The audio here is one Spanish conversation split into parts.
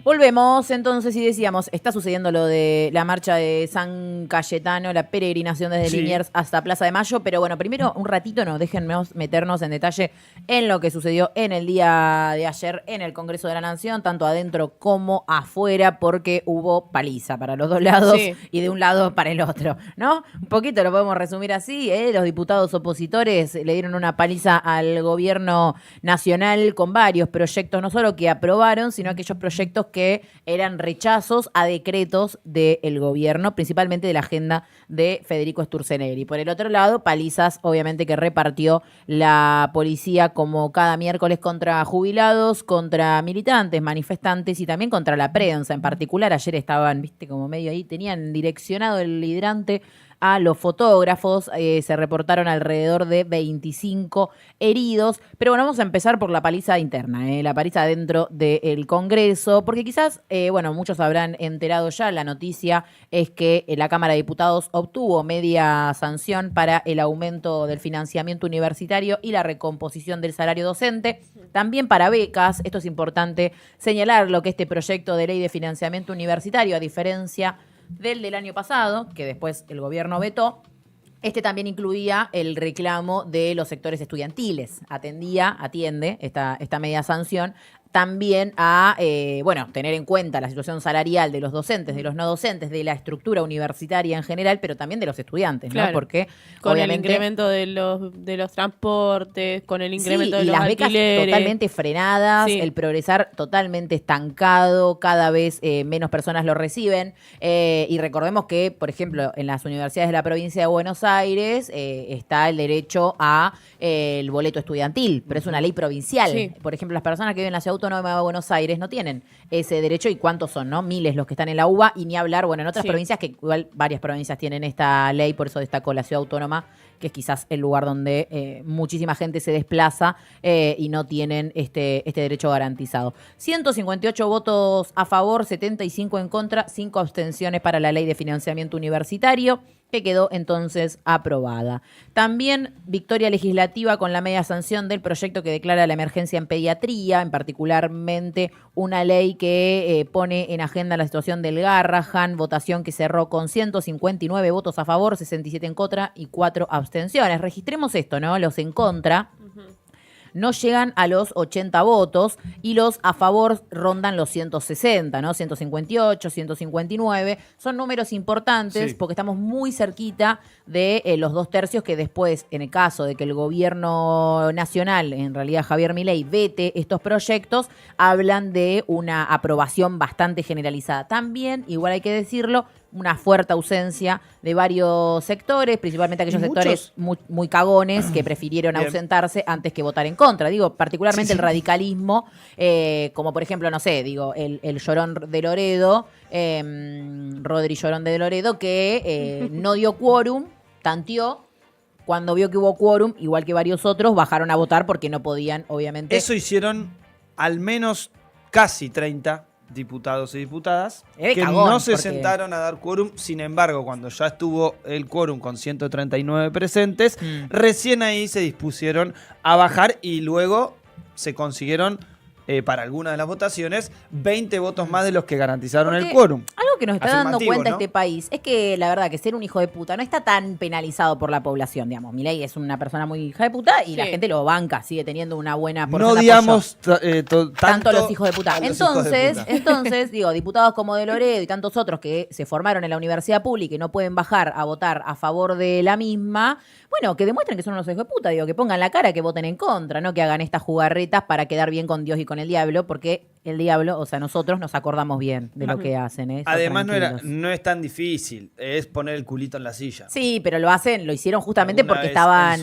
Volvemos entonces y decíamos, está sucediendo lo de la marcha de San Cayetano, la peregrinación desde Liniers hasta Plaza de Mayo, pero bueno, primero un ratito déjenme meternos en detalle en lo que sucedió en el día de ayer en el Congreso de la Nación, tanto adentro como afuera, porque hubo paliza para los dos lados y de un lado para el otro, ¿no? Un poquito lo podemos resumir así, los diputados opositores le dieron una paliza al gobierno nacional con varios proyectos, no solo que aprobaron, sino aquellos proyectos que eran rechazos a decretos del gobierno, principalmente de la agenda de Federico Sturzenegger. Por el otro lado, palizas, obviamente, que repartió la policía como cada miércoles contra jubilados, contra militantes, manifestantes y también contra la prensa. En particular, ayer estaban, como medio ahí, tenían direccionado el hidrante a los fotógrafos, se reportaron alrededor de 25 heridos, pero bueno, vamos a empezar por la paliza interna, la paliza dentro del Congreso, porque quizás, muchos habrán enterado ya, la noticia es que la Cámara de Diputados obtuvo media sanción para el aumento del financiamiento universitario y la recomposición del salario docente, también para becas. Esto es importante señalarlo, que este proyecto de ley de financiamiento universitario, a diferencia del año pasado, que después el gobierno vetó, este también incluía el reclamo de los sectores estudiantiles. Atiende esta media sanción también a, tener en cuenta la situación salarial de los docentes, de los no docentes, de la estructura universitaria en general, pero también de los estudiantes, claro, ¿no? Porque con obviamente el incremento de los transportes, con el incremento de los alquileres. Y las becas totalmente frenadas, el progresar totalmente estancado, cada vez menos personas lo reciben. Y recordemos que, por ejemplo, en las universidades de la provincia de Buenos Aires está el derecho a el boleto estudiantil, pero es una ley provincial. Sí. Por ejemplo, las personas que viven en la ciudad autónoma de Buenos Aires no tienen ese derecho, y cuántos son, ¿no? Miles los que están en la UBA, y ni hablar, en otras provincias, que igual varias provincias tienen esta ley, por eso destacó la ciudad autónoma, que es quizás el lugar donde muchísima gente se desplaza y no tienen este derecho garantizado. 158 votos a favor, 75 en contra, 5 abstenciones para la ley de financiamiento universitario, que quedó entonces aprobada. También victoria legislativa con la media sanción del proyecto que declara la emergencia en pediatría, en particularmente una ley que pone en agenda la situación del Garrahan, votación que cerró con 159 votos a favor, 67 en contra y 4 abstenciones. Registremos esto, ¿no? Los en contra no llegan a los 80 votos y los a favor rondan los 160, ¿no? 158, 159. Son números importantes porque estamos muy cerquita de los 2/3 que después, en el caso de que el gobierno nacional, en realidad Javier Milei, vete estos proyectos, hablan de una aprobación bastante generalizada. También, igual hay que decirlo, una fuerte ausencia de varios sectores, principalmente aquellos sectores muy cagones que prefirieron ausentarse antes que votar en contra. Digo, particularmente el radicalismo, como por ejemplo, el Llorón de Loredo, Rodri Llorón de Loredo, que no dio quórum, tanteó. Cuando vio que hubo quórum, igual que varios otros, bajaron a votar porque no podían, obviamente. Eso hicieron al menos casi 30 diputados y diputadas que no se sentaron a dar quórum. Sin embargo, cuando ya estuvo el quórum con 139 presentes, recién ahí se dispusieron a bajar y luego se consiguieron, para algunas de las votaciones, 20 votos más de los que garantizaron el quórum. Algo que nos está dando cuenta este país es que la verdad que ser un hijo de puta no está tan penalizado por la población, digamos. Milei es una persona muy hija de puta y la gente lo banca, sigue teniendo una buena porcentaje. No digamos tanto los hijos de puta. Entonces, diputados como de Loredo y tantos otros que se formaron en la universidad pública y no pueden bajar a votar a favor de la misma, que demuestren que son unos hijos de puta, que pongan la cara, que voten en contra, no que hagan estas jugarretas para quedar bien con Dios y con el diablo, porque el diablo, o sea, nosotros nos acordamos bien de lo que hacen. Además, no es tan difícil, es poner el culito en la silla. Sí, pero lo hicieron justamente porque estaban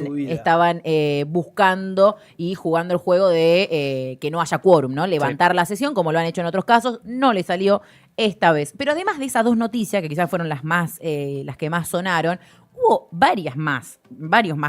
buscando y jugando el juego de que no haya quórum, ¿no? Levantar la sesión, como lo han hecho en otros casos, no le salió esta vez. Pero además de esas dos noticias, que quizás fueron las que más sonaron, hubo varios más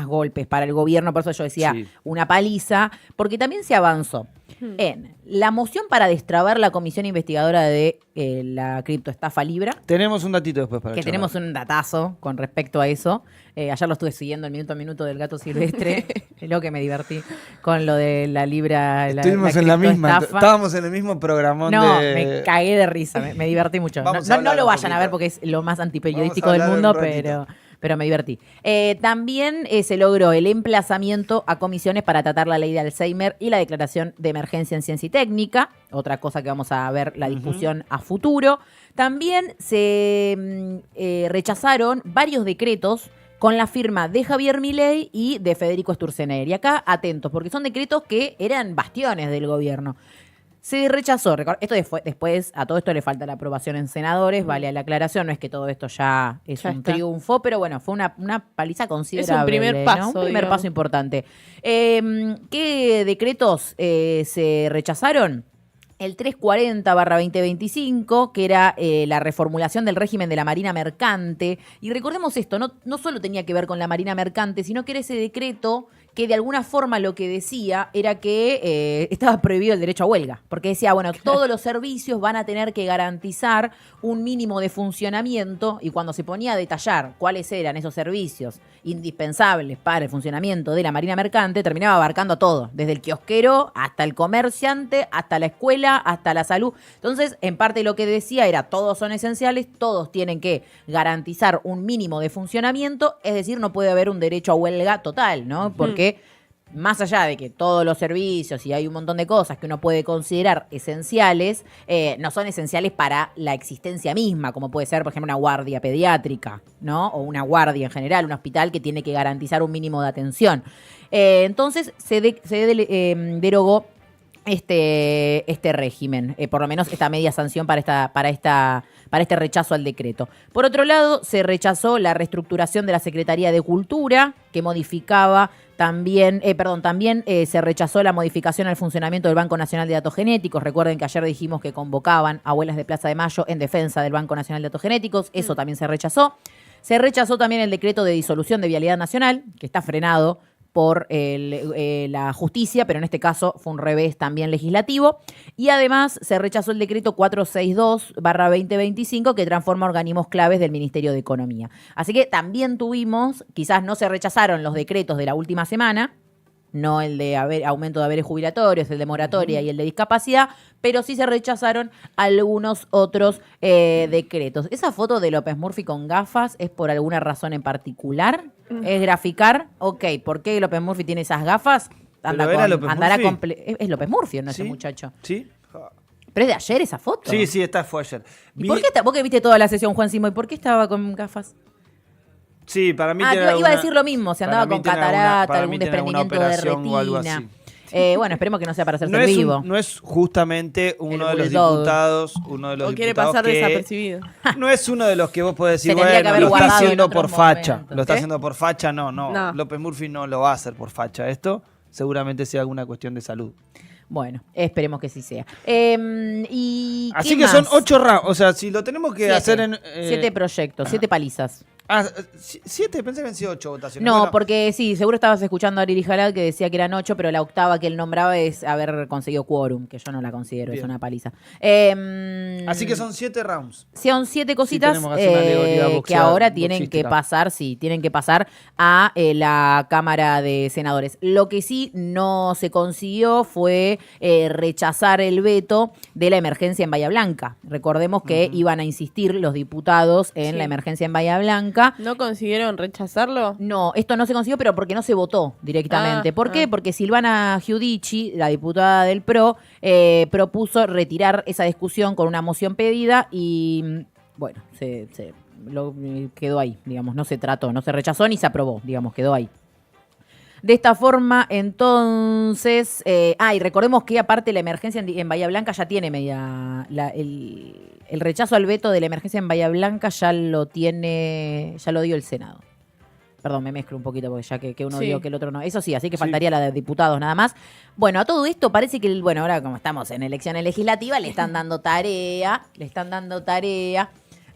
golpes para el gobierno, por eso yo decía una paliza, porque también se avanzó en la moción para destrabar la comisión investigadora de la criptoestafa Libra. Tenemos un datito después para que charlar. Tenemos un datazo con respecto a eso. Ayer lo estuve siguiendo el minuto a minuto del gato silvestre. Lo que me divertí con lo de la Libra. Estuvimos en la misma. Estábamos en el mismo programón. Me cagué de risa. Me divertí mucho. No lo vayan a ver porque es lo más antiperiodístico del mundo, pero me divertí. También se logró el emplazamiento a comisiones para tratar la ley de Alzheimer y la declaración de emergencia en ciencia y técnica. Otra cosa que vamos a ver la discusión a futuro. También se rechazaron varios decretos con la firma de Javier Milei y de Federico Sturzenegger. Y acá, atentos, porque son decretos que eran bastiones del gobierno. Se rechazó, esto después a todo esto le falta la aprobación en senadores, vale la aclaración, no es que todo esto ya es un triunfo, pero bueno, fue una paliza considerable. Es un primer paso. ¿no? Un primer paso importante. ¿Qué decretos se rechazaron? El 340/2025, que era la reformulación del régimen de la Marina Mercante. Y recordemos esto, no solo tenía que ver con la Marina Mercante, sino que era ese decreto que de alguna forma lo que decía era que estaba prohibido el derecho a huelga. Porque decía, bueno, todos los servicios van a tener que garantizar un mínimo de funcionamiento, y cuando se ponía a detallar cuáles eran esos servicios indispensables para el funcionamiento de la Marina Mercante, terminaba abarcando a todo, desde el kiosquero hasta el comerciante, hasta la escuela, hasta la salud. Entonces, en parte lo que decía era, todos son esenciales, todos tienen que garantizar un mínimo de funcionamiento, es decir, no puede haber un derecho a huelga total, ¿no? Porque más allá de que todos los servicios y hay un montón de cosas que uno puede considerar esenciales, no son esenciales para la existencia misma, como puede ser, por ejemplo, una guardia pediátrica, ¿no? O una guardia en general, un hospital que tiene que garantizar un mínimo de atención. Entonces, se derogó este régimen, por lo menos esta media sanción para este rechazo al decreto. Por otro lado, se rechazó la reestructuración de la Secretaría de Cultura, que modificaba también se rechazó la modificación al funcionamiento del Banco Nacional de Datos Genéticos. Recuerden que ayer dijimos que convocaban abuelas de Plaza de Mayo en defensa del Banco Nacional de Datos Genéticos. Eso también se rechazó. Se rechazó también el decreto de disolución de Vialidad Nacional, que está frenado por la justicia, pero en este caso fue un revés también legislativo. Y además se rechazó el decreto 462/2025 que transforma organismos claves del Ministerio de Economía. Así que también tuvimos, quizás no se rechazaron los decretos de la última semana, no el de aumento de haberes jubilatorios, el de moratoria y el de discapacidad, pero sí se rechazaron algunos otros decretos. ¿Esa foto de López Murphy con gafas es por alguna razón en particular? ¿Es graficar? Ok, ¿por qué López Murphy tiene esas gafas? Es López Murphy, ¿no? ¿Sí? Ese muchacho. ¿Sí? ¿Pero es de ayer esa foto? Sí, esta fue ayer. ¿Y por qué vos que viste toda la sesión, Juan Simoy, por qué estaba con gafas? Sí, para mí iba a decir lo mismo, si andaba con catarata, algún desprendimiento de retina. Bueno, esperemos que no sea para hacerse vivo. No es justamente uno de los diputados, o quiere pasar desapercibido. No es uno de los que vos podés decir, bueno, lo está haciendo por facha. Lo está haciendo por facha, no. López Murphy no lo va a hacer por facha. Esto seguramente sea alguna cuestión de salud. Bueno, esperemos que sí sea. Así que son 8 rounds. O sea, si lo tenemos que hacer en... 7 proyectos, 7 palizas. 7, pensé que habían sido 8 votaciones. No, porque sí, seguro estabas escuchando a Arili Jalad que decía que eran 8, pero la octava que él nombraba es haber conseguido quórum, que yo no la considero, es una paliza. Así que son 7 rounds. Son 7 cositas que ahora tienen que pasar, tienen que pasar a la Cámara de Senadores. Lo que sí no se consiguió fue rechazar el veto de la emergencia en Bahía Blanca. Recordemos que iban a insistir los diputados en la emergencia en Bahía Blanca. ¿No consiguieron rechazarlo? No, esto no se consiguió, pero porque no se votó directamente. ¿Por qué? Porque Silvana Giudici, la diputada del PRO, propuso retirar esa discusión con una moción pedida y, bueno, quedó ahí, digamos, no se trató, no se rechazó ni se aprobó, digamos, quedó ahí. De esta forma, entonces... y recordemos que aparte la emergencia en Bahía Blanca ya tiene el rechazo al veto de la emergencia en Bahía Blanca ya lo dio el Senado. Perdón, me mezclo un poquito porque ya que uno dio que el otro no. Eso sí, así que faltaría la de diputados nada más. Bueno, a todo esto parece que, ahora como estamos en elecciones legislativas, le están dando tarea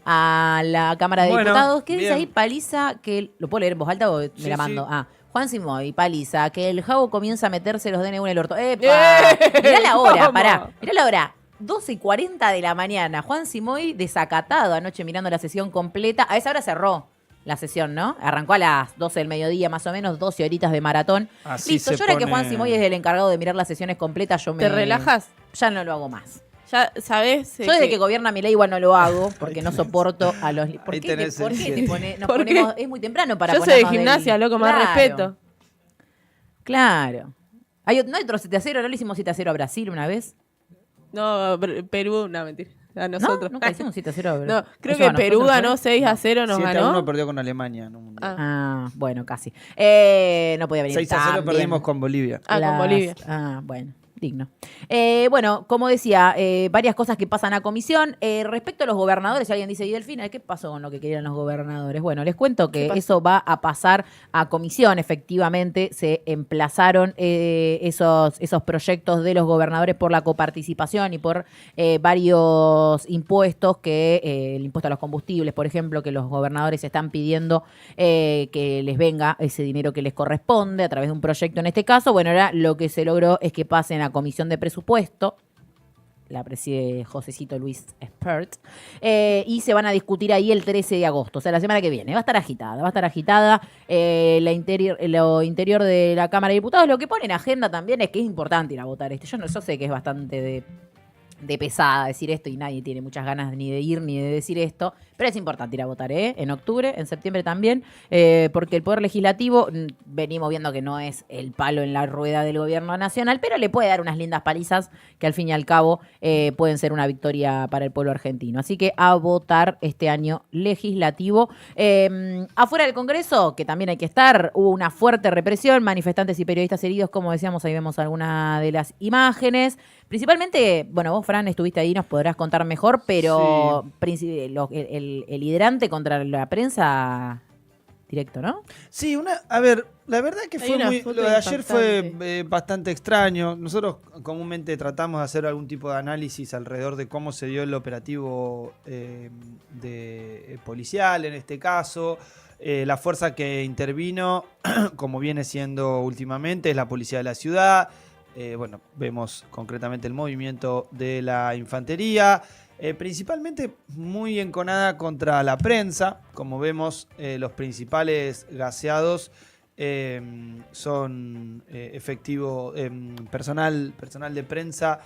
a la Cámara de Diputados. ¿Qué dice bien. ahí? Paliza, que ¿lo puedo leer en voz alta o me la mando? Sí. Juan Simoy, paliza, que el Jabo comienza a meterse los DNU en el orto. ¡Epa! Mirá la hora, pará. Mirá la hora. 12:40 de la mañana. Juan Simoy desacatado anoche mirando la sesión completa. A esa hora cerró la sesión, ¿no? Arrancó a las 12 del mediodía, más o menos, 12 horitas de maratón. Así Listo, yo ahora que Juan Simoy es el encargado de mirar las sesiones completas, ¿Te relajas? Ya no lo hago más. Ya sabes. Yo desde que gobierna Milei igual no lo hago, porque no soporto a los... ¿Por qué te ponemos? Es muy temprano para ponernos. Yo soy de gimnasia, loco, más respeto. Claro. ¿No hay otro 7-0? ¿No le hicimos 7-0 a Brasil una vez? No, Perú, no, mentira. A nosotros. ¿Nunca hicimos 7-0 a Brasil? No, creo que Perú ganó 6-0, nos ganó. 7-1 perdió con Alemania. Bueno, casi. No podía venir 6-0 perdimos con Bolivia. Con Bolivia. Bueno. Digno. Bueno, como decía, varias cosas que pasan a comisión. Respecto a los gobernadores, alguien dice, ¿y Delfina, qué pasó con lo que querían los gobernadores? Bueno, les cuento que eso va a pasar a comisión. Efectivamente, se emplazaron esos proyectos de los gobernadores por la coparticipación y por varios impuestos, el impuesto a los combustibles, por ejemplo, que los gobernadores están pidiendo que les venga ese dinero que les corresponde a través de un proyecto en este caso. Bueno, ahora lo que se logró es que pasen a comisión de presupuesto, la preside Josecito Luis Espert, y se van a discutir ahí el 13 de agosto, o sea, la semana que viene. Va a estar agitada, lo interior de la Cámara de Diputados. Lo que pone en agenda también es que es importante ir a votar yo sé que es bastante de pesada decir esto y nadie tiene muchas ganas ni de ir ni de decir esto, pero es importante ir a votar, en octubre, en septiembre también, porque el Poder Legislativo, venimos viendo que no es el palo en la rueda del gobierno nacional, pero le puede dar unas lindas palizas que al fin y al cabo pueden ser una victoria para el pueblo argentino. Así que a votar este año legislativo. Afuera del Congreso, que también hay que estar, hubo una fuerte represión, manifestantes y periodistas heridos, como decíamos, ahí vemos algunas de las imágenes. Principalmente, bueno, vos, Fran, estuviste ahí, nos podrás contar mejor, pero sí. El hidrante contra la prensa directo, ¿no? Sí, a ver, la verdad que lo de ayer fue bastante extraño. Nosotros comúnmente tratamos de hacer algún tipo de análisis alrededor de cómo se dio el operativo policial en este caso. La fuerza que intervino, como viene siendo últimamente, es la policía de la ciudad. Bueno, vemos concretamente el movimiento de la infantería, principalmente muy enconada contra la prensa. Como vemos, los principales gaseados son personal de prensa,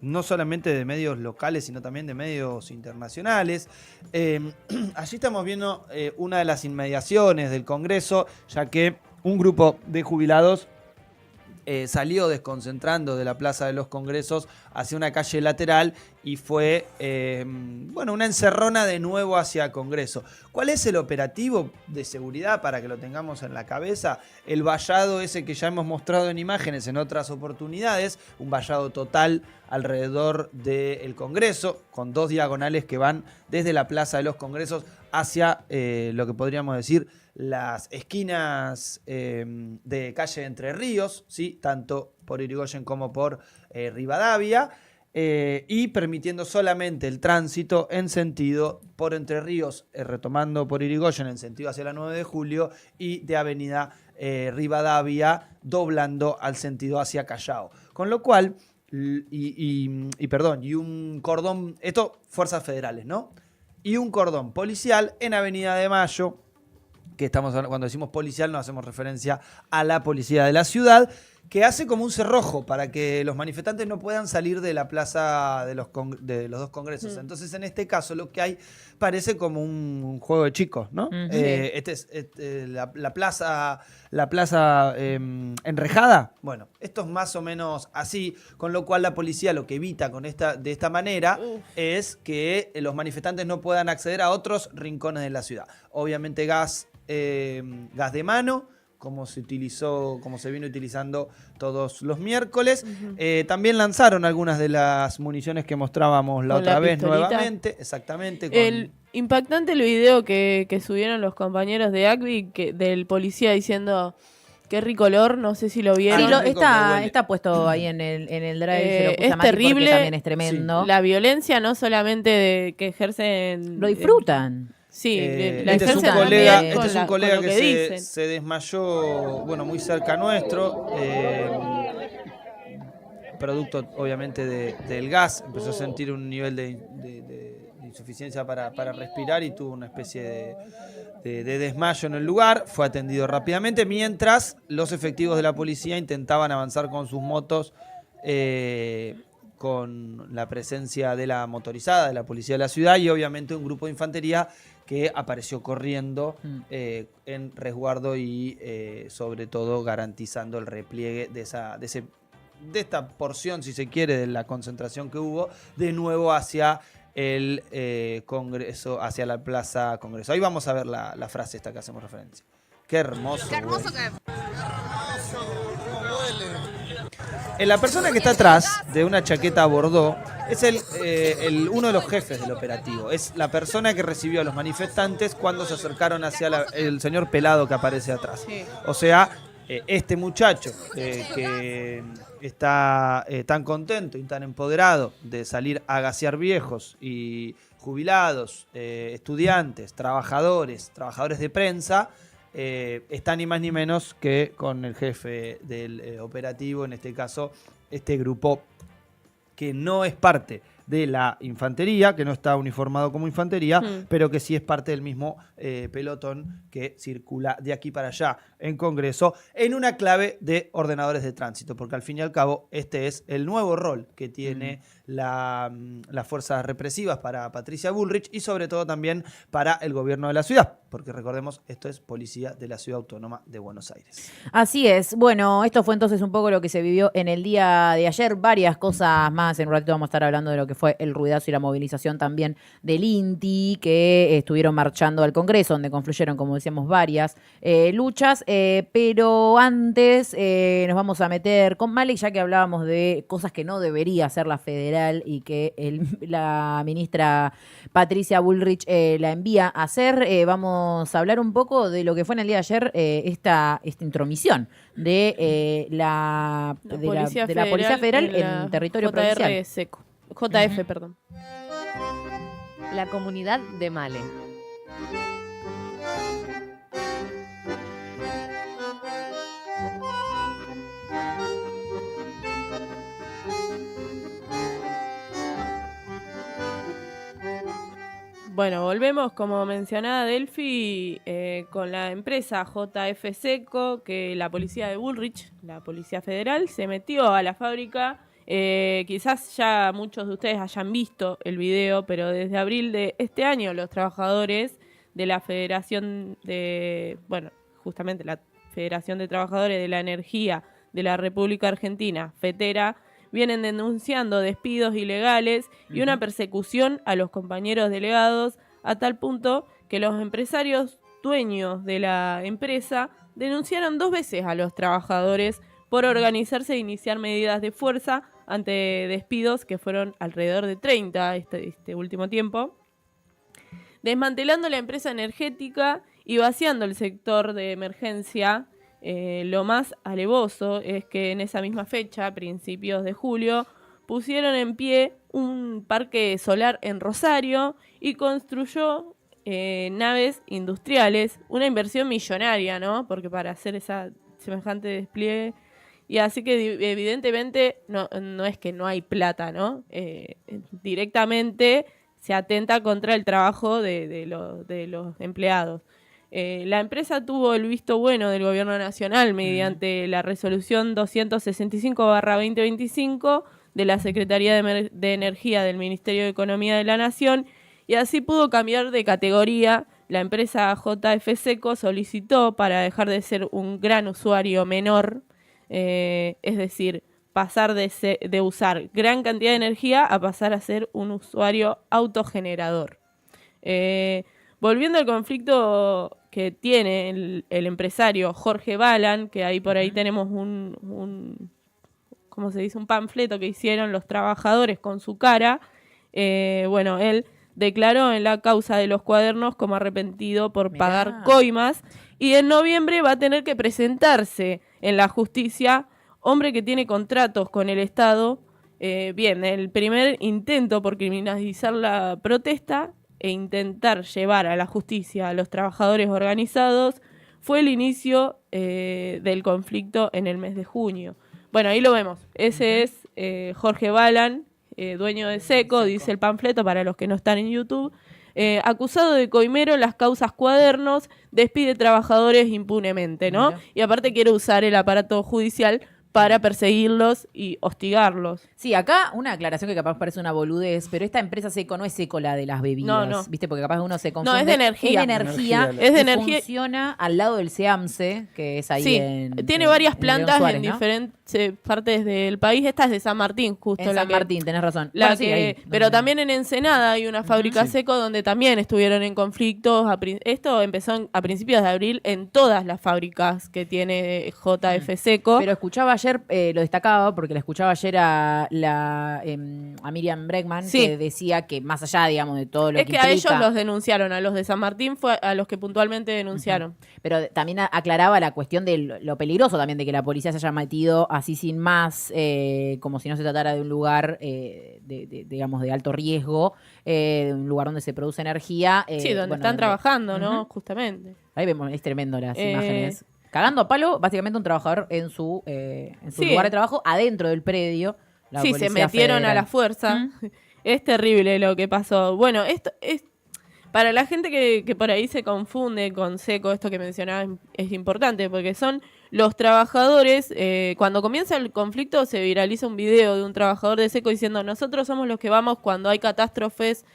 no solamente de medios locales, sino también de medios internacionales. Allí estamos viendo una de las inmediaciones del Congreso, ya que un grupo de jubilados salió desconcentrando de la Plaza de los Congresos hacia una calle lateral y fue una encerrona de nuevo hacia el Congreso. ¿Cuál es el operativo de seguridad para que lo tengamos en la cabeza? El vallado ese que ya hemos mostrado en imágenes en otras oportunidades, un vallado total alrededor del Congreso, con 2 diagonales que van desde la Plaza de los Congresos hacia lo que podríamos decir las esquinas de calle Entre Ríos, ¿sí? Tanto por Irigoyen como por Rivadavia, y permitiendo solamente el tránsito en sentido por Entre Ríos, retomando por Irigoyen en sentido hacia la 9 de Julio, y de Avenida Rivadavia doblando al sentido hacia Callao. Con lo cual, y un cordón, esto fuerzas federales, ¿no? Y un cordón policial en Avenida de Mayo, que cuando decimos policial no hacemos referencia a la policía de la ciudad, que hace como un cerrojo para que los manifestantes no puedan salir de la plaza de los 2 congresos. Entonces, en este caso, lo que hay parece como un juego de chicos, ¿no? La plaza enrejada. Bueno, esto es más o menos así, con lo cual la policía lo que evita de esta manera es que los manifestantes no puedan acceder a otros rincones de la ciudad. Obviamente gas de mano, como se viene utilizando todos los miércoles. También lanzaron algunas de las municiones que mostrábamos la otra vez nuevamente. Exactamente. Impactante el video que subieron los compañeros de ACBI del policía diciendo Qué rico olor, no sé si lo vieron. Sí, está puesto ahí en el drive. Se lo puse es a Mati terrible. porque también es tremendo. Sí. La violencia no solamente que ejercen... Lo disfrutan. Sí, este es un colega que se desmayó, muy cerca nuestro, producto obviamente del gas. Empezó a sentir un nivel de insuficiencia para respirar y tuvo una especie de desmayo en el lugar. Fue atendido rápidamente mientras los efectivos de la policía intentaban avanzar con sus motos, con la presencia de la motorizada, de la policía de la ciudad y obviamente un grupo de infantería que apareció corriendo en resguardo y sobre todo garantizando el repliegue de esta porción, si se quiere, de la concentración que hubo, de nuevo hacia el Congreso, hacia la Plaza Congreso. Ahí vamos a ver la frase esta que hacemos referencia. Qué hermoso. Qué hermoso la persona que está atrás de una chaqueta bordó es uno de los jefes del operativo. Es la persona que recibió a los manifestantes cuando se acercaron hacia el señor pelado que aparece atrás. Sí. O sea, este muchacho que está tan contento y tan empoderado de salir a gasear viejos y jubilados, estudiantes, trabajadores de prensa, está ni más ni menos que con el jefe del operativo, en este caso, este grupo que no es parte de la infantería, que no está uniformado como infantería, pero que sí es parte del mismo pelotón que circula de aquí para allá en Congreso, en una clave de ordenadores de tránsito, porque al fin y al cabo este es el nuevo rol que tiene las fuerzas represivas para Patricia Bullrich y sobre todo también para el gobierno de la ciudad, porque recordemos, esto es Policía de la Ciudad Autónoma de Buenos Aires. Así es. Bueno, esto fue entonces un poco lo que se vivió en el día de ayer, varias cosas más. En un ratito vamos a estar hablando de lo que fue el ruidazo y la movilización también del INTI, que estuvieron marchando al Congreso, donde confluyeron, como decíamos, varias luchas. Pero antes nos vamos a meter con Male, ya que hablábamos de cosas que no debería hacer la federal y que la ministra Patricia Bullrich la envía a hacer. Vamos a hablar un poco de lo que fue en el día de ayer esta intromisión de la Policía Federal en territorio provincial. JF, perdón. La comunidad de Male. Bueno, volvemos, como mencionaba Delphi, con la empresa JF Seco, que la policía de Bullrich, la Policía Federal, se metió a la fábrica. Quizás ya muchos de ustedes hayan visto el video, pero desde abril de este año los trabajadores de la Federación justamente la Federación de Trabajadores de la Energía de la República Argentina, FETERA, vienen denunciando despidos ilegales y una persecución a los compañeros delegados, a tal punto que los empresarios dueños de la empresa denunciaron 2 veces a los trabajadores por organizarse e iniciar medidas de fuerza ante despidos que fueron alrededor de 30 este último tiempo, desmantelando la empresa energética y vaciando el sector de emergencia. Lo más alevoso es que en esa misma fecha, a principios de julio, pusieron en pie un parque solar en Rosario y construyó naves industriales, una inversión millonaria, ¿no? Porque para hacer esa semejante despliegue, y así que evidentemente no es que no hay plata, ¿no? Directamente se atenta contra el trabajo de los empleados. La empresa tuvo el visto bueno del gobierno nacional mediante la resolución 265/2025 de la Secretaría de Energía del Ministerio de Economía de la Nación, y así pudo cambiar de categoría. La empresa JF Seco solicitó para dejar de ser un gran usuario menor, es decir, pasar de usar gran cantidad de energía a pasar a ser un usuario autogenerador. Volviendo al conflicto que tiene el empresario Jorge Balan, que ahí por ahí tenemos ¿cómo se dice? Un panfleto que hicieron los trabajadores con su cara. Él declaró en la causa de los cuadernos como arrepentido por pagar coimas Y en noviembre va a tener que presentarse en la justicia, hombre que tiene contratos con el Estado. Bien, el primer intento por criminalizar la protesta e intentar llevar a la justicia a los trabajadores organizados fue el inicio del conflicto en el mes de junio. Bueno, ahí lo vemos. Ese es Jorge Balan, dueño de Seco, dice el panfleto para los que no están en YouTube. Acusado de coimero en las causas Cuadernos, despide trabajadores impunemente, ¿no? Mira. Y aparte quiere usar el aparato judicial para perseguirlos y hostigarlos. Sí, acá una aclaración que capaz parece una boludez, pero esta empresa Seco no es Seco la de las bebidas, no. ¿Viste? Porque capaz uno se confunde. No, es de energía. Es de energía. Funciona al lado del SEAMSE, que es ahí tiene varias plantas Suárez, en ¿no? diferentes partes del país. Esta es de San Martín, justo. En San Martín, tenés razón. Pero también en Ensenada hay una fábrica Seco donde también estuvieron en conflictos. Esto empezó a principios de abril en todas las fábricas que tiene JF Seco. Pero escuchaba ayer, lo destacaba, porque la escuchaba ayer a Miriam Bregman, que decía que más allá, digamos, de todo lo que implica... a ellos los denunciaron, a los de San Martín fue a los que puntualmente denunciaron. Pero también aclaraba la cuestión de lo peligroso también de que la policía se haya metido así sin más, como si no se tratara de un lugar, digamos, de alto riesgo, de un lugar donde se produce energía. Donde están trabajando, ¿no? Justamente. Ahí vemos, es tremendo las imágenes. Cagando a palo, básicamente un trabajador en su lugar de trabajo, adentro del predio. Se metieron a la fuerza. Es terrible lo que pasó. Bueno, esto es para la gente que por ahí se confunde con Seco, esto que mencionabas es importante, porque son los trabajadores. Cuando comienza el conflicto se viraliza un video de un trabajador de Seco diciendo: nosotros somos los que vamos cuando hay catástrofes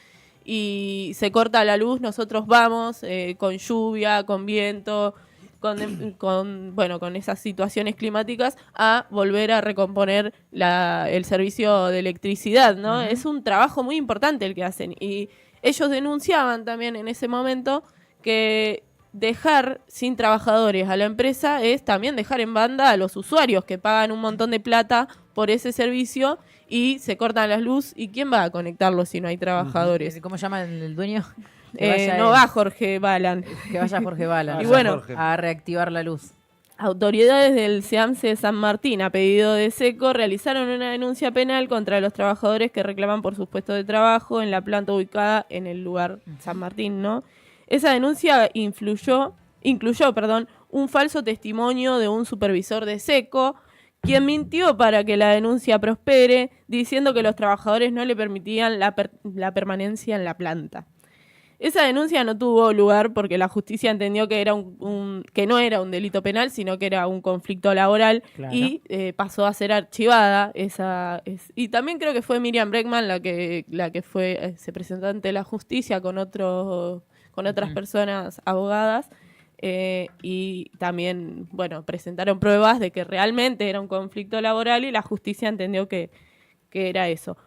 y se corta la luz, nosotros vamos con lluvia, con viento, con esas situaciones climáticas, a volver a recomponer el servicio de electricidad, ¿no? Es un trabajo muy importante el que hacen. Y ellos denunciaban también en ese momento que dejar sin trabajadores a la empresa es también dejar en banda a los usuarios que pagan un montón de plata por ese servicio y se cortan las luces. ¿Y quién va a conectarlos si no hay trabajadores? ¿Cómo llama el dueño? No va Jorge Balan. Que vaya Jorge Balan. Y bueno, a reactivar la luz. Autoridades del SEAMSE de San Martín, a pedido de Seco, realizaron una denuncia penal contra los trabajadores que reclaman por sus puestos de trabajo en la planta ubicada en el lugar San Martín, ¿no? Esa denuncia incluyó, un falso testimonio de un supervisor de Seco, quien mintió para que la denuncia prospere, diciendo que los trabajadores no le permitían la permanencia en la planta. Esa denuncia no tuvo lugar porque la justicia entendió que era que no era un delito penal, sino que era un conflicto laboral, claro. Y pasó a ser archivada. Y también creo que fue Miriam Bregman la que se presentó ante la justicia con otras personas abogadas, y también, presentaron pruebas de que realmente era un conflicto laboral y la justicia entendió que era eso.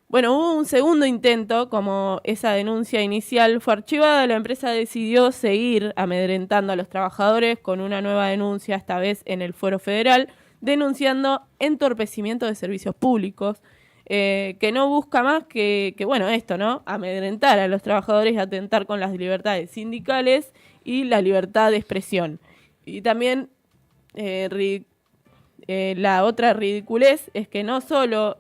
Bueno, hubo un segundo intento, como esa denuncia inicial fue archivada, la empresa decidió seguir amedrentando a los trabajadores con una nueva denuncia, esta vez en el Fuero Federal, denunciando entorpecimiento de servicios públicos, que no busca más que esto, ¿no? Amedrentar a los trabajadores y atentar con las libertades sindicales y la libertad de expresión. Y también la otra ridiculez es que no solo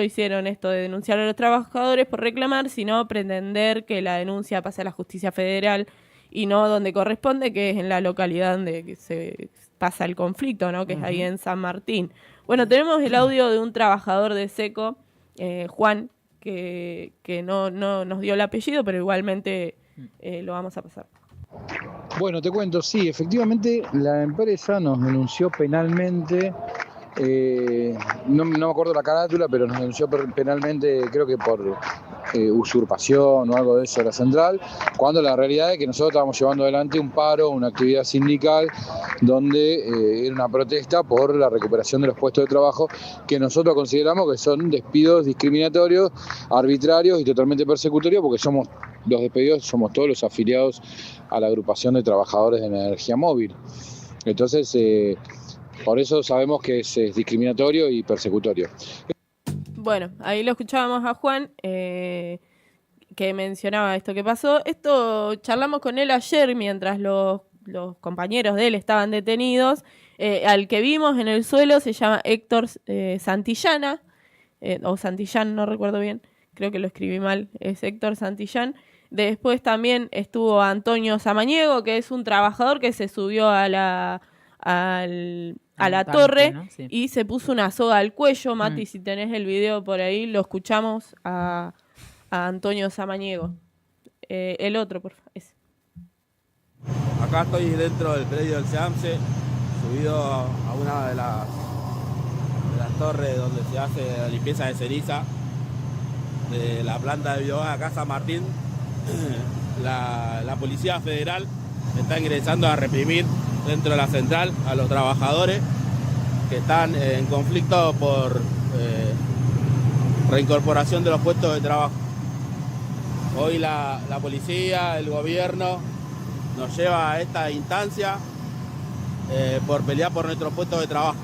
hicieron esto de denunciar a los trabajadores por reclamar, sino pretender que la denuncia pase a la justicia federal y no donde corresponde, que es en la localidad donde se pasa el conflicto, ¿no? Que es ahí en San Martín. Bueno, tenemos el audio de un trabajador de Seco, Juan, que no nos dio el apellido, pero igualmente lo vamos a pasar. Bueno, te cuento, sí, efectivamente la empresa nos denunció penalmente, no me acuerdo la carátula, pero nos denunció penalmente, creo que por usurpación o algo de eso de la central, cuando la realidad es que nosotros estábamos llevando adelante un paro, una actividad sindical, donde era una protesta por la recuperación de los puestos de trabajo que nosotros consideramos que son despidos discriminatorios, arbitrarios y totalmente persecutorios, porque los despedidos somos todos los afiliados a la agrupación de trabajadores de energía móvil. Entonces, por eso sabemos que es discriminatorio y persecutorio. Bueno, ahí lo escuchábamos a Juan, que mencionaba esto que pasó. Esto charlamos con él ayer mientras los compañeros de él estaban detenidos. Al que vimos en el suelo se llama Héctor Santillana, o Santillán, no recuerdo bien, creo que lo escribí mal, es Héctor Santillán. Después también estuvo Antonio Samaniego, que es un trabajador que se subió a la torre, ¿no? Sí. Y se puso una soga al cuello. Mati, si tenés el video por ahí, lo escuchamos a Antonio Samaniego. El otro, por favor. Ese. Acá estoy dentro del predio del SEAMSE, subido a una de las torres donde se hace la limpieza de ceniza de la planta de biogás acá San Martín. La Policía Federal está ingresando a reprimir dentro de la central a los trabajadores que están en conflicto por reincorporación de los puestos de trabajo. Hoy la policía, el gobierno, nos lleva a esta instancia por pelear por nuestros puestos de trabajo.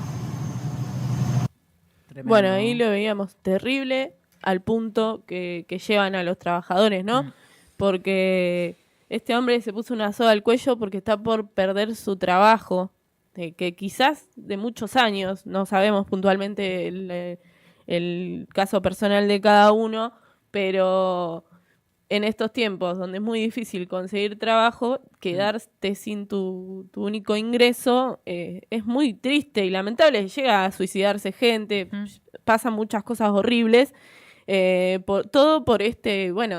Tremendo. Bueno, ahí lo veíamos terrible al punto que llevan a los trabajadores, ¿no? Porque este hombre se puso una soga al cuello porque está por perder su trabajo, que quizás de muchos años, no sabemos puntualmente el caso personal de cada uno, pero en estos tiempos donde es muy difícil conseguir trabajo, quedarte sin tu único ingreso es muy triste y lamentable. Llega a suicidarse gente, pasan muchas cosas horribles. Todo por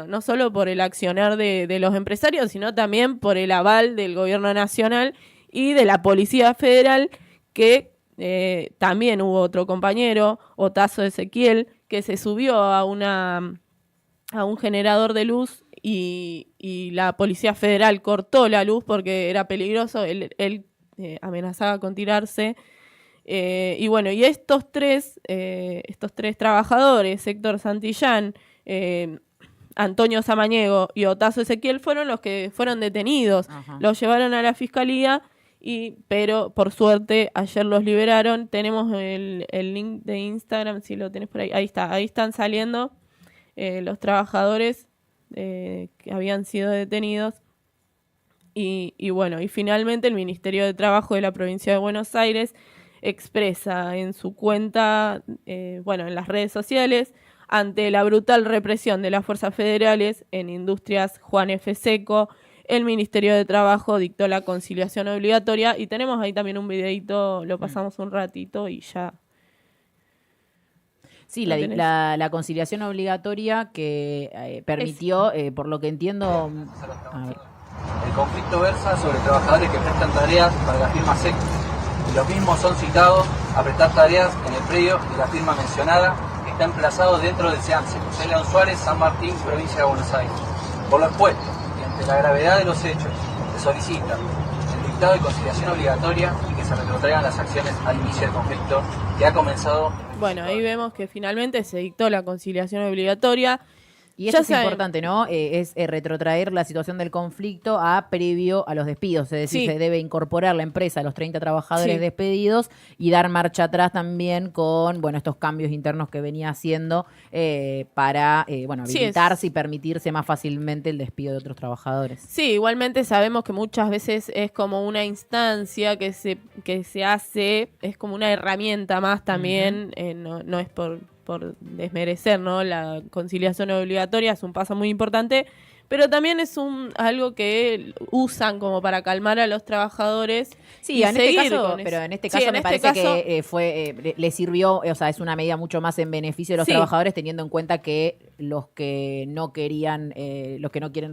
no solo por el accionar de los empresarios, sino también por el aval del gobierno nacional y de la Policía Federal, que también hubo otro compañero, Otazo Ezequiel, que se subió a un generador de luz y la Policía Federal cortó la luz porque era peligroso. Él amenazaba con tirarse. Y bueno, y estos tres trabajadores, Héctor Santillán, Antonio Samaniego y Otazo Ezequiel, fueron los que fueron detenidos. Ajá. Los llevaron a la fiscalía, pero por suerte ayer los liberaron. Tenemos el link de Instagram, si lo tenés por ahí. Ahí está, ahí están saliendo los trabajadores que habían sido detenidos. Y bueno, y finalmente el Ministerio de Trabajo de la provincia de Buenos Aires expresa en su cuenta, en las redes sociales, ante la brutal represión de las fuerzas federales en Industrias Juan F. Seco, el Ministerio de Trabajo dictó la conciliación obligatoria, y tenemos ahí también un videito, lo pasamos un ratito y ya. Sí, la conciliación obligatoria que permitió, por lo que entiendo... A ver. El conflicto versa sobre trabajadores que prestan tareas para la firma SECO. Y los mismos son citados a prestar tareas en el predio de la firma mencionada, que está emplazado dentro del SEAMSE, José León Suárez, San Martín, provincia de Buenos Aires. Por lo expuesto, y ante la gravedad de los hechos, se solicita el dictado de conciliación obligatoria y que se retrotraigan las acciones al inicio del conflicto que ha comenzado. Bueno, ahí vemos que finalmente se dictó la conciliación obligatoria. Y eso es importante, ¿no? Es retrotraer la situación del conflicto a previo a los despidos. Es decir, se debe incorporar la empresa a los 30 trabajadores despedidos y dar marcha atrás también con, estos cambios internos que venía haciendo para, habilitarse y permitirse más fácilmente el despido de otros trabajadores. Sí, igualmente sabemos que muchas veces es como una instancia que se hace, es como una herramienta más también, no es por desmerecer, ¿no? La conciliación obligatoria es un paso muy importante, pero también es algo que usan como para calmar a los trabajadores. Sí, en este caso, pero en este caso me parece que le sirvió, es una medida mucho más en beneficio de los trabajadores, teniendo en cuenta que los que no quieren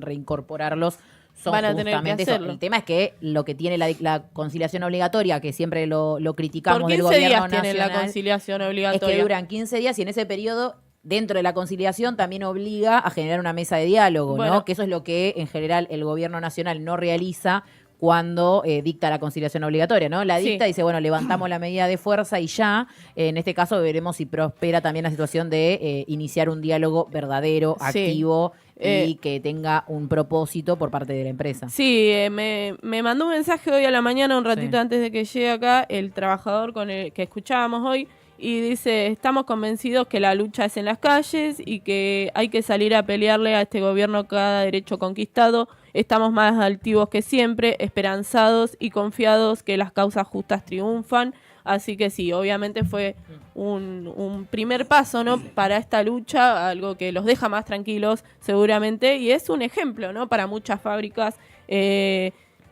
reincorporarlos van a tener que hacerlo. El tema es que lo que tiene la conciliación obligatoria, que siempre lo criticamos del gobierno nacional, 15 días tiene la conciliación obligatoria. Es que duran 15 días y en ese periodo, dentro de la conciliación, también obliga a generar una mesa de diálogo, ¿no? Que eso es lo que en general el gobierno nacional no realiza cuando dicta la conciliación obligatoria, ¿no? La dicta, dice, levantamos la medida de fuerza y ya. En este caso veremos si prospera también la situación de iniciar un diálogo verdadero, activo, y que tenga un propósito por parte de la empresa. Sí, me mandó un mensaje hoy a la mañana, un ratito antes de que llegue acá, el trabajador con el que escuchábamos hoy, Y dice, estamos convencidos que la lucha es en las calles y que hay que salir a pelearle a este gobierno cada derecho conquistado. Estamos más altivos que siempre, esperanzados y confiados que las causas justas triunfan. Así que sí, obviamente fue un primer paso, ¿no?, para esta lucha, algo que los deja más tranquilos seguramente, y es un ejemplo, ¿no?, para muchas fábricas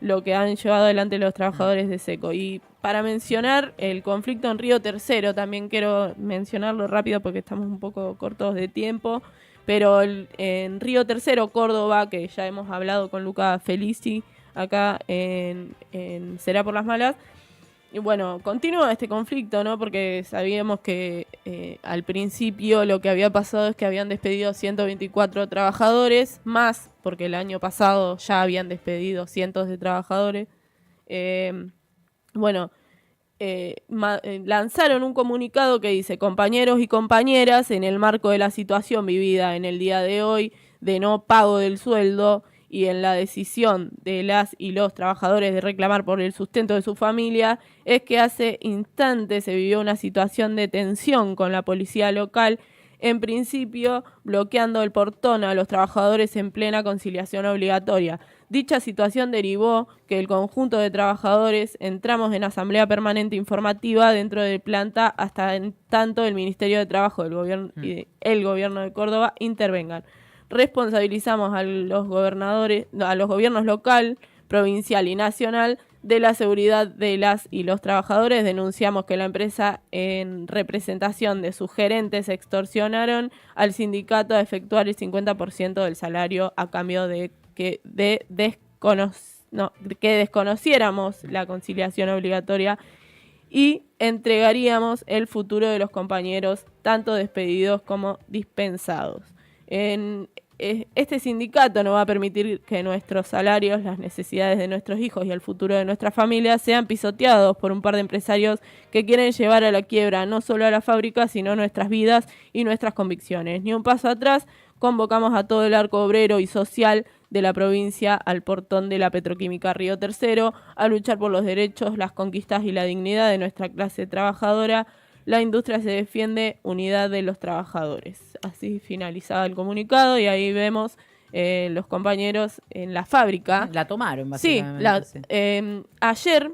lo que han llevado adelante los trabajadores de SECO. Y para mencionar el conflicto en Río Tercero, también quiero mencionarlo rápido porque estamos un poco cortos de tiempo, pero en Río Tercero, Córdoba, que ya hemos hablado con Luca Felici acá en Será por las Malas. Y bueno, continúa este conflicto, ¿no? Porque sabíamos que al principio lo que había pasado es que habían despedido 124 trabajadores, más porque el año pasado ya habían despedido cientos de trabajadores. Lanzaron un comunicado que dice: compañeros y compañeras, en el marco de la situación vivida en el día de hoy de no pago del sueldo y en la decisión de las y los trabajadores de reclamar por el sustento de su familia, es que hace instantes se vivió una situación de tensión con la policía local, en principio bloqueando el portón a los trabajadores en plena conciliación obligatoria. Dicha situación derivó que el conjunto de trabajadores entramos en asamblea permanente informativa dentro de planta hasta en tanto el Ministerio de Trabajo del gobierno y el gobierno de Córdoba intervengan. Responsabilizamos a los gobiernos local, provincial y nacional de la seguridad de las y los trabajadores. Denunciamos que la empresa, en representación de sus gerentes, extorsionaron al sindicato a efectuar el 50% del salario a cambio de que desconociéramos la conciliación obligatoria y entregaríamos el futuro de los compañeros, tanto despedidos como dispensados. Este sindicato no va a permitir que nuestros salarios, las necesidades de nuestros hijos y el futuro de nuestra familia sean pisoteados por un par de empresarios que quieren llevar a la quiebra no solo a la fábrica, sino nuestras vidas y nuestras convicciones. Ni un paso atrás. Convocamos a todo el arco obrero y social de la provincia al portón de la petroquímica Río Tercero a luchar por los derechos, las conquistas y la dignidad de nuestra clase trabajadora. La industria se defiende, unidad de los trabajadores. Así finalizaba el comunicado y ahí vemos los compañeros en la fábrica. La tomaron, básicamente. Sí, ayer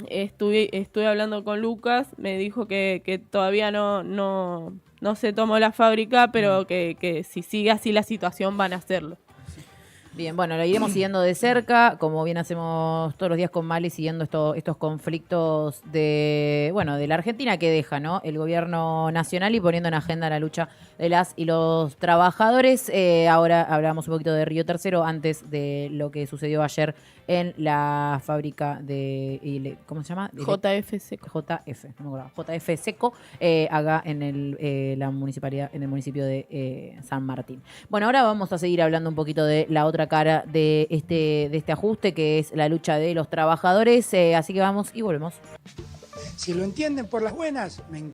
estuve hablando con Lucas, me dijo que todavía no se tomó la fábrica, pero que si sigue así la situación van a hacerlo. Bien, bueno, lo iremos siguiendo de cerca, como bien hacemos todos los días con Mali, siguiendo estos conflictos de la Argentina que deja, ¿no?, el gobierno nacional y poniendo en agenda la lucha de las y los trabajadores. Ahora hablamos un poquito de Río Tercero, antes de lo que sucedió ayer en la fábrica de, ¿cómo se llama? JF Seco. JF Seco, acá en la municipalidad, en el municipio de San Martín. Bueno, ahora vamos a seguir hablando un poquito de la otra cara de este ajuste, que es la lucha de los trabajadores, así que vamos y volvemos. Si lo entienden por las buenas, me